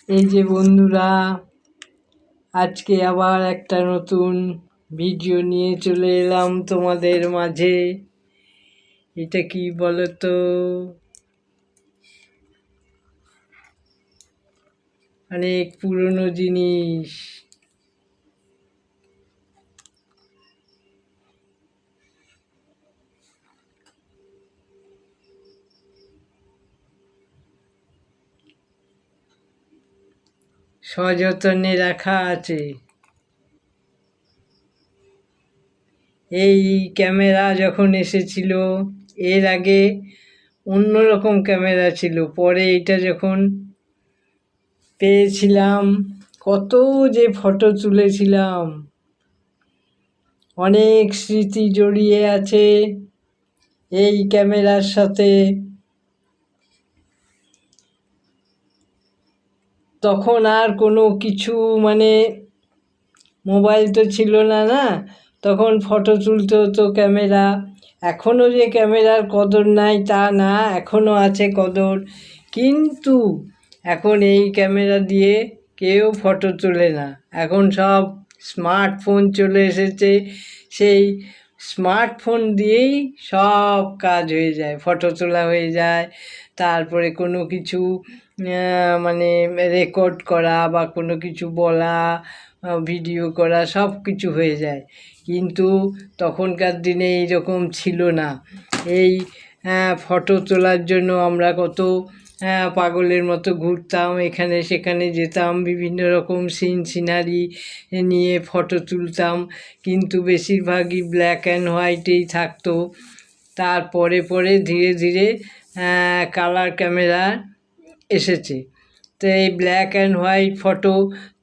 এই যে বন্ধুরা, আজকে আবার একটা নতুন ভিডিও নিয়ে চলে এলাম তোমাদের মাঝে। এটা কি বলো তো? অনেক পুরনো জিনিস। সযত্নে রাখা আছে। এই ক্যামেরা যখন এসেছিল, এর আগে অন্যরকম ক্যামেরা ছিল, পরে এটা যখন পেয়েছিলাম, কত যে ফটো তুলেছিলাম, অনেক স্মৃতি জড়িয়ে আছে এই ক্যামেরার সাথে। তখন আর কোনো কিছু মানে মোবাইল তো ছিল না, তখন ফটো তুলতে হতো ক্যামেরা। এখনও যে ক্যামেরার কদর নাই তা না, এখনও আছে কদর, কিন্তু এখন এই ক্যামেরা দিয়ে কেউ ফটো তোলে না। এখন সব স্মার্টফোন চলে এসেছে, সেই স্মার্টফোন দিয়েই সব কাজ হয়ে যায়, ফটো তোলা হয়ে যায়, তারপরে কোনো কিছু মানে রেকর্ড করা বা কোনো কিছু বলা, ভিডিও করা, সব কিছু হয়ে যায়। কিন্তু তখনকার দিনে এইরকম ছিল না। এই ফটো তোলার জন্য আমরা কত পাগলের মতো ঘুরতাম, এখানে সেখানে যেতাম, বিভিন্ন রকম সিনারি নিয়ে ফটো তুলতাম, কিন্তু বেশিরভাগই ব্ল্যাক অ্যান্ড হোয়াইটেই থাকতো। তারপরে পরে ধীরে ধীরে কালার ক্যামেরা এসেছে। তো এই ব্ল্যাক অ্যান্ড হোয়াইট ফটো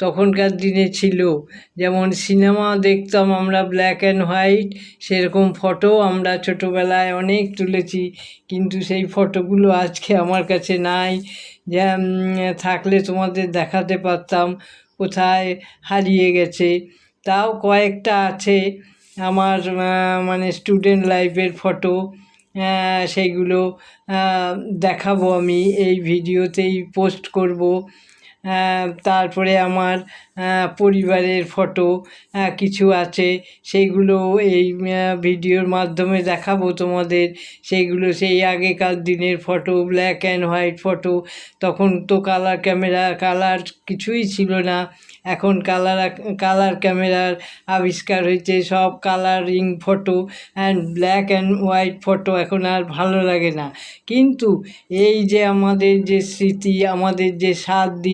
তখনকার দিনে ছিল, যেমন সিনেমা দেখতাম আমরা ব্ল্যাক অ্যান্ড হোয়াইট, সেরকম ফটো আমরা ছোটোবেলায় অনেক তুলেছি, কিন্তু সেই ফটোগুলো আজকে আমার কাছে নাই। যে থাকলে তোমাদের দেখাতে পারতাম, কোথায় হারিয়ে গেছে। তাও কয়েকটা আছে আমার, মানে স্টুডেন্ট লাইফের ফটো, সেইগুলো দেখাবো, আমি এই ভিডিওতেই পোস্ট করব। তারপরে আমার পরিবারের ফটো কিছু আছে, সেইগুলো এই ভিডিওর মাধ্যমে দেখাবো তোমাদের। সেইগুলো সেই আগেকার দিনের photo, black and white photo. তখন তো কালার ক্যামেরা, কালার কিছুই ছিল না। এখন কালার ক্যামেরার আবিষ্কার হয়েছে, সব colouring photo, and black and white photo এখন আর ভালো লাগে না। কিন্তু এই যে আমাদের যে স্মৃতি, আমাদের যে 7 দিন